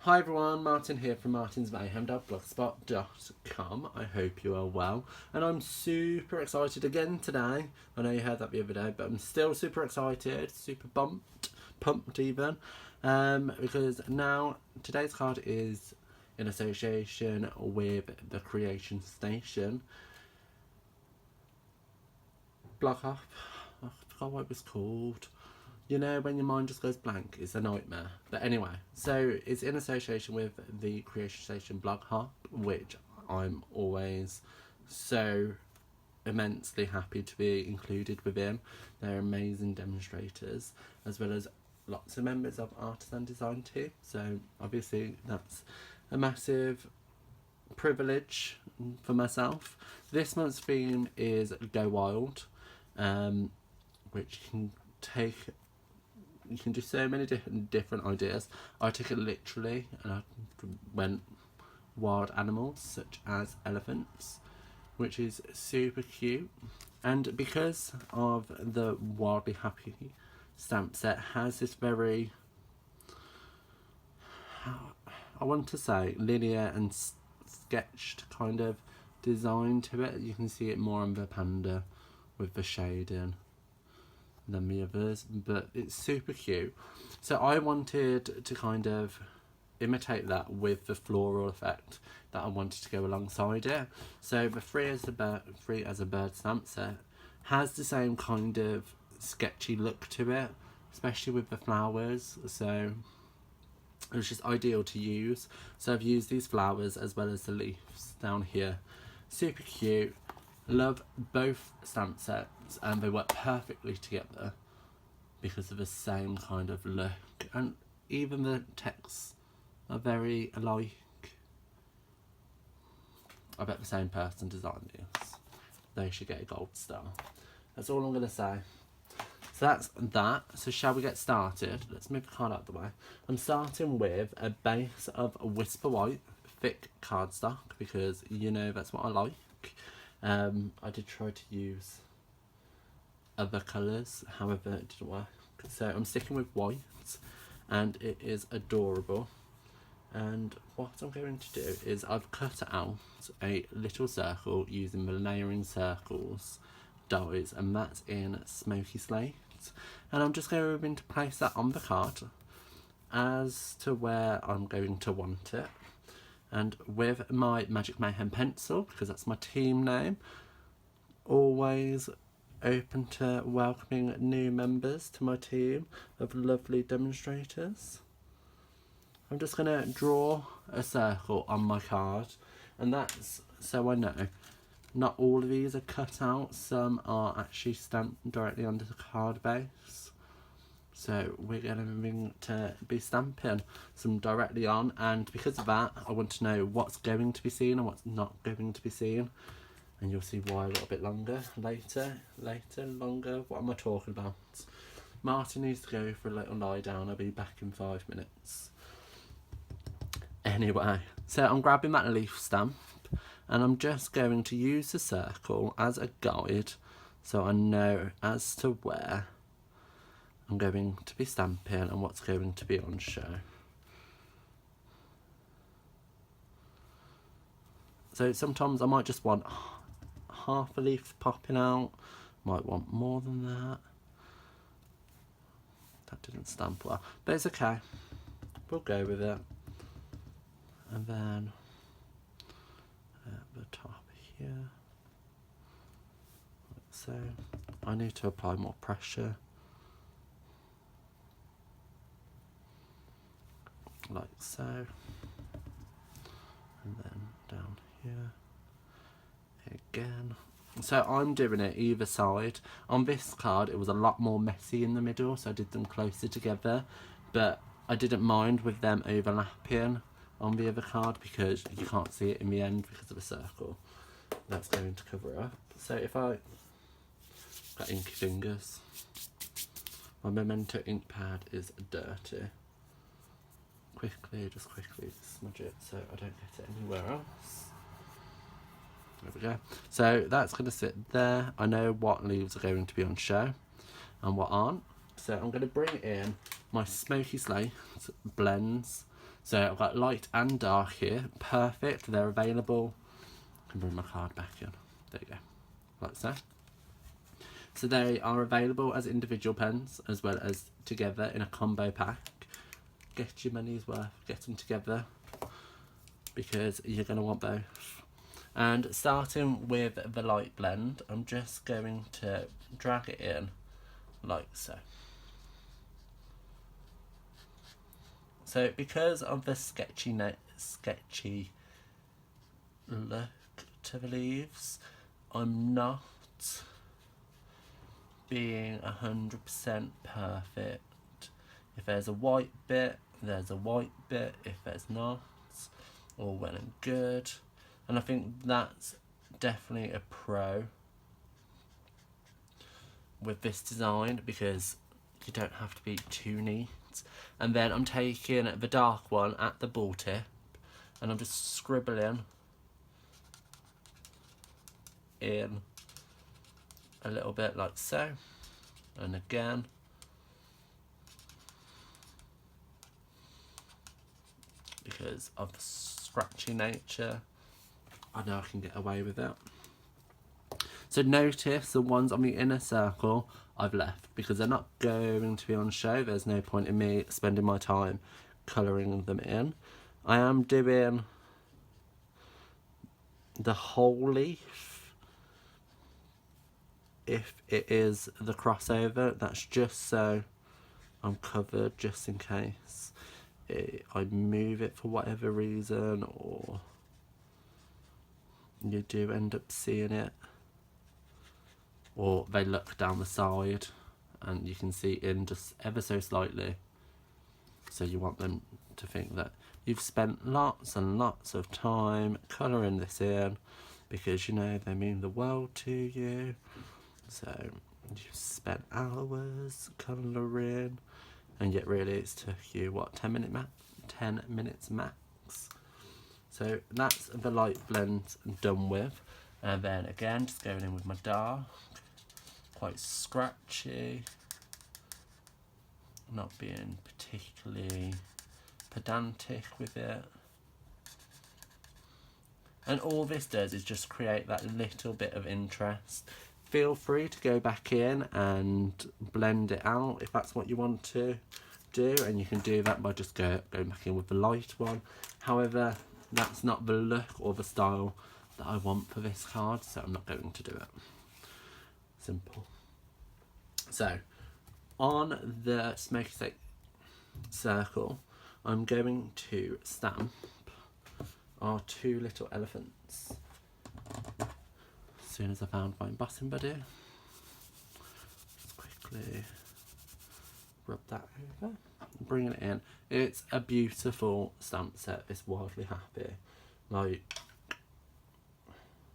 Hi everyone, Martin here from martinsmayhem.blogspot.com. I hope you are well, and I'm super excited again today. I know you heard that the other day, but I'm still super excited, super pumped even, because now today's card is in association with the Creation Station blog hop. I forgot what it was called. You know, when your mind just goes blank, it's a nightmare. But anyway, so it's in association with the Creation Station blog hop, which I'm always so immensely happy to be included within. They're amazing demonstrators, as well as lots of members of Artisan Design team. So obviously that's a massive privilege for myself. This month's theme is Go Wild, which you can do so many different ideas. I took it literally and I went wild animals such as elephants, which is super cute. And because of the Wildly Happy stamp set has this very, I want to say, linear and sketched kind of design to it. You can see it more on the panda with the shading than the others, but it's super cute. So I wanted to kind of imitate that with the floral effect that I wanted to go alongside it. So the free as a bird stamp set has the same kind of sketchy look to it, especially with the flowers. So it was just ideal to use. So I've used these flowers as well as the leaves down here. Super cute. Love both stamp sets, and they work perfectly together because of the same kind of look, and even the texts are very alike. I bet the same person designed these. They should get a gold star. That's all I'm going to say. So that's that. So shall we get started? Let's move the card out of the way. I'm starting with a base of Whisper White thick cardstock because you know that's what I like. I did try to use other colours, however it didn't work. So I'm sticking with white, and it is adorable. And what I'm going to do is I've cut out a little circle using the layering circles dies, and that's in Smoky Slate. And I'm just going to place that on the card as to where I'm going to want it. And with my Magic Mayhem pencil, because that's my team name, always open to welcoming new members to my team of lovely demonstrators. I'm just going to draw a circle on my card, and that's so I know not all of these are cut out, some are actually stamped directly onto the card base. So we're going to be stamping some directly on, and because of that I want to know what's going to be seen and what's not going to be seen, and you'll see why a little bit longer later. What am I talking about? Martin needs to go for a little lie down. I'll be back in 5 minutes. Anyway, so I'm grabbing that leaf stamp and I'm just going to use the circle as a guide so I know as to where I'm going to be stamping and what's going to be on show. So sometimes I might just want half a leaf popping out, might want more than that. That didn't stamp well, but it's okay, we'll go with it. And then at the top here, like so. I need to apply more pressure, like so, and then down here again. So I'm doing it either side. On this card it was a lot more messy in the middle, so I did them closer together, but I didn't mind with them overlapping on the other card because you can't see it in the end because of the circle that's going to cover it up. So if I got inky fingers, my Memento ink pad is dirty. Just quickly smudge it so I don't get it anywhere else. There we go. So that's going to sit there. I know what leaves are going to be on show and what aren't. So I'm going to bring in my Smoky Slate blends. So I've got light and dark here. Perfect. They're available. I can bring my card back in. There you go. Like so. So they are available as individual pens as well as together in a combo pack. Get your money's worth. Get them together because you're going to want both. And starting with the light blend, I'm just going to drag it in like so. So because of the sketchy look to the leaves, I'm not being 100% perfect. If there's a white bit, there's a white bit. If there's not, all well and good. And I think that's definitely a pro with this design because you don't have to be too neat. And then I'm taking the dark one at the ball tip and I'm just scribbling in a little bit like so. And again. Because of the scratchy nature, I know I can get away with it. So notice the ones on the inner circle I've left because they're not going to be on show. There's no point in me spending my time colouring them in. I am doing the whole leaf. If it is the crossover, that's just so I'm covered just in case I move it for whatever reason or you do end up seeing it, or they look down the side and you can see in just ever so slightly, so you want them to think that you've spent lots and lots of time colouring this in because you know they mean the world to you. So you've spent hours colouring and yet really it's took you what, 10 minutes max. So that's the light blend done with. And then again, just going in with my dark, quite scratchy, not being particularly pedantic with it. And all this does is just create that little bit of interest. Feel free to go back in and blend it out if that's what you want to do, and you can do that by just going back in with the light one. However, that's not the look or the style that I want for this card, so I'm not going to do it. Simple. So, on the smoky stick circle, I'm going to stamp our two little elephants. As soon as I found my embossing buddy, just quickly rub that over, bring it in. It's a beautiful stamp set. It's wildly happy. Like,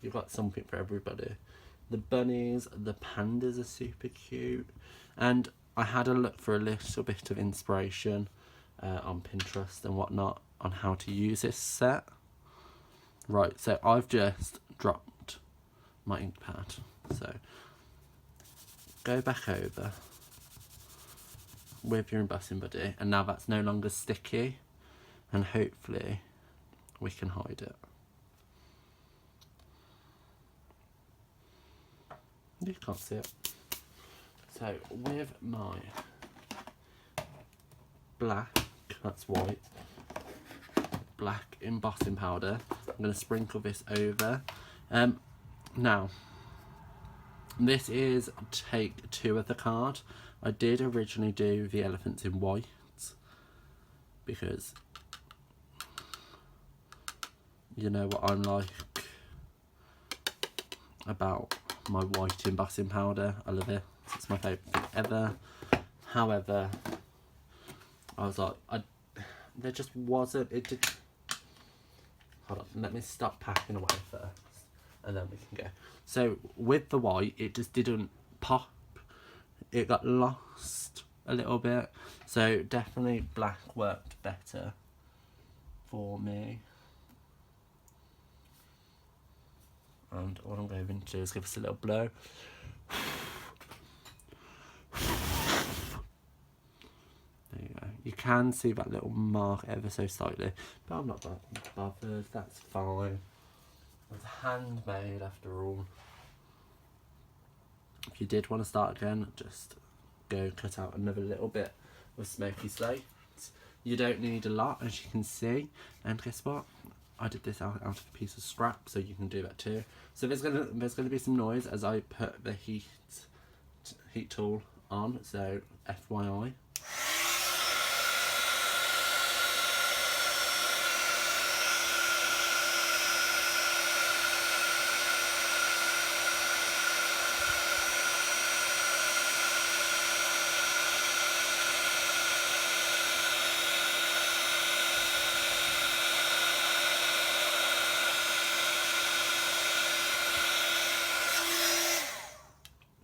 you've got something for everybody. The bunnies, the pandas are super cute, and I had a look for a little bit of inspiration on Pinterest and whatnot on how to use this set. Right, so I've just dropped my ink pad. So go back over with your embossing buddy, and now that's no longer sticky, and hopefully we can hide it. You can't see it. So with my black, that's white, black embossing powder, I'm going to sprinkle this over. Now, this is take 2 of the card. I did originally do the elephants in white because you know what I'm like about my white embossing powder. I love it. It's my favourite thing ever. However, I was like, there just wasn't, it did, hold on, let me stop packing away first and then we can go. So with the white, it just didn't pop. It got lost a little bit. So definitely black worked better for me. And what I'm going to do is give us a little blow. There you go. You can see that little mark ever so slightly, but I'm not bothered, that's fine. It's handmade after all. If you did want to start again, just go cut out another little bit of smoky slate. You don't need a lot, as you can see, and guess what? I did this out of a piece of scrap, so you can do that too. So there's gonna be some noise as I put the heat tool on, so FYI.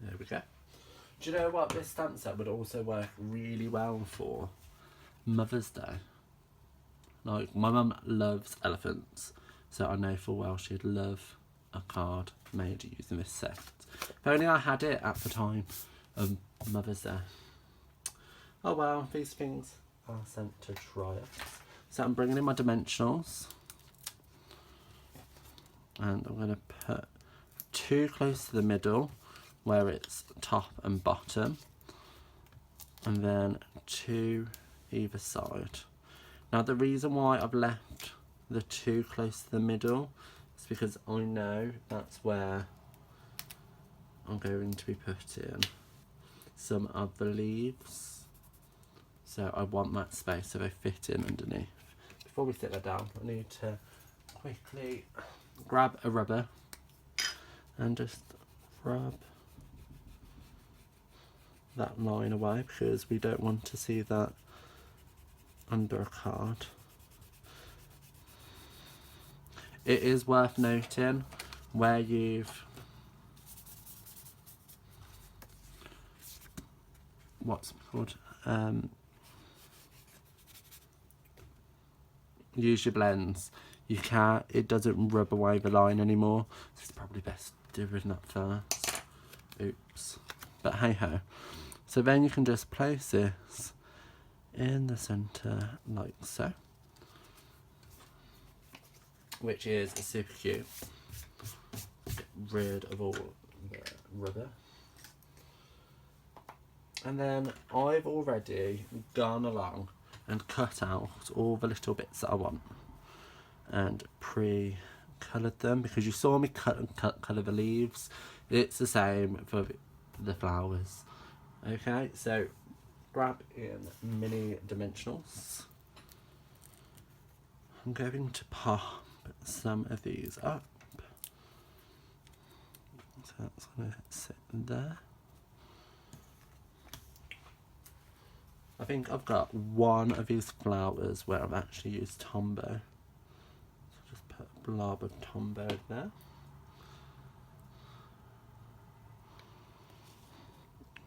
There we go. Do you know what, this stamp set would also work really well for Mother's Day? Like, my mum loves elephants, so I know full well she'd love a card made using this set. If only I had it at the time of Mother's Day. Oh well, these things are sent to try us. So I'm bringing in my dimensionals, and I'm going to put 2 close to the middle where it's top and bottom, and then 2 either side. Now the reason why I've left the 2 close to the middle is because I know that's where I'm going to be putting some of the leaves, so I want that space so they fit in underneath. Before we sit that down, I need to quickly grab a rubber and just rub that line away, because we don't want to see that under a card. It is worth noting where you've use your blends. It doesn't rub away the line anymore, so it's probably best doing that first. Oops, but hey ho. So then you can just place this in the centre like so, which is super cute. Get rid of all the rubber. And then I've already gone along and cut out all the little bits that I want and pre-coloured them, because you saw me colour the leaves. It's the same for the flowers. Okay, so grab in mini dimensionals. I'm going to pop some of these up. So that's going to sit there. I think I've got one of these flowers where I've actually used Tombow. So just put a blob of Tombow there.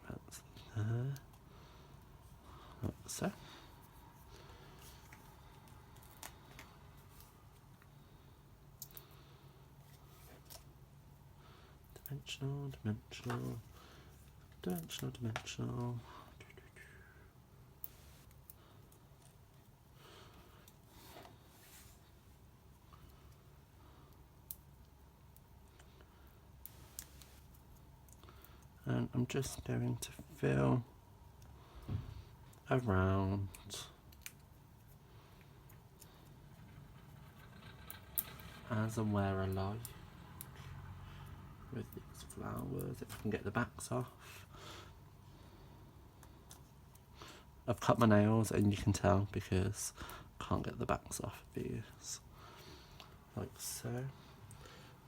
That's there. Like so. Dimensional, dimensional, dimensional, dimensional. And I'm just going to fill around as and where I like with these flowers, if I can get the backs off. I've cut my nails and you can tell because I can't get the backs off of these. Like so.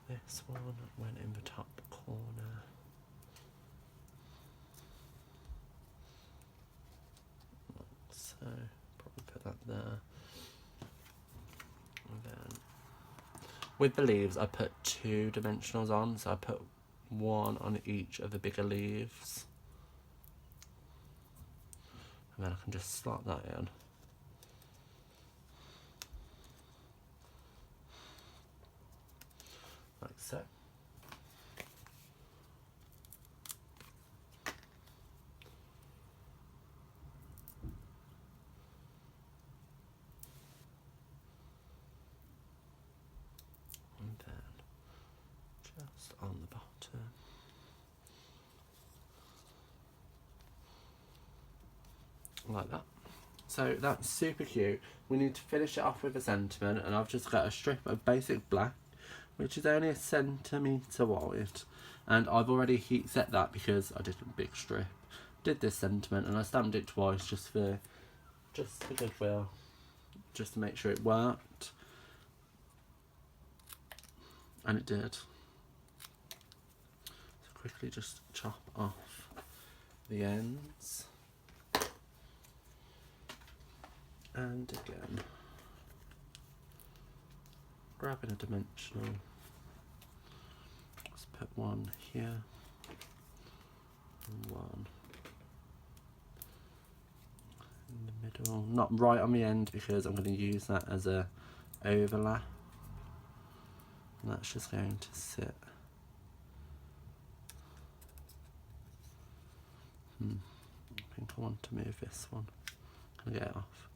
This one went in the top corner. So probably put that there. And then with the leaves I put 2 dimensionals on, so I put 1 on each of the bigger leaves. And then I can just slot that in. Like so. just on the bottom. Like that. So that's super cute. We need to finish it off with a sentiment, and I've just got a strip of basic black, which is only 1 centimetre wide, and I've already heat set that because I did a big strip. Did this sentiment and I stamped it twice just for goodwill, just to make sure it worked, and it did. So quickly just chop off the ends. And again, grabbing a dimensional, let's put one here and one in the middle, not right on the end because I'm going to use that as a overlap, and that's just going to sit. I think I want to move this one. Can I get it off?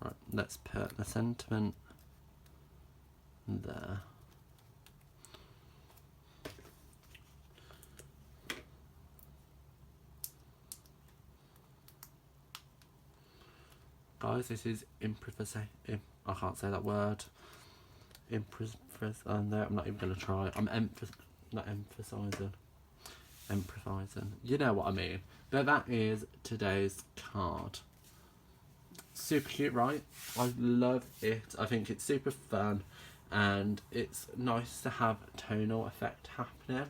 Right, let's put the sentiment there. Guys, this is improvisation. I can't say that word. No, I'm not even going to try. I'm not emphasising. Improvising. You know what I mean. But that is today's card. Super cute, right? I love it. I think it's super fun, and it's nice to have a tonal effect happening.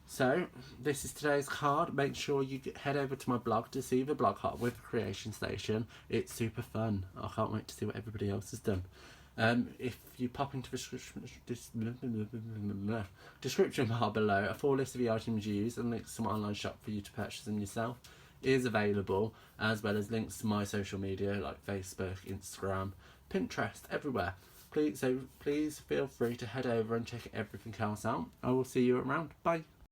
So this is today's card. Make sure you head over to my blog to see the blog hop with Creation Station. It's super fun. I can't wait to see what everybody else has done. If you pop into the description bar below, a full list of the items used and links to my online shop for you to purchase them yourself is available, as well as links to my social media like Facebook, Instagram, Pinterest, everywhere. Please feel free to head over and check everything else out. I will see you around. Bye.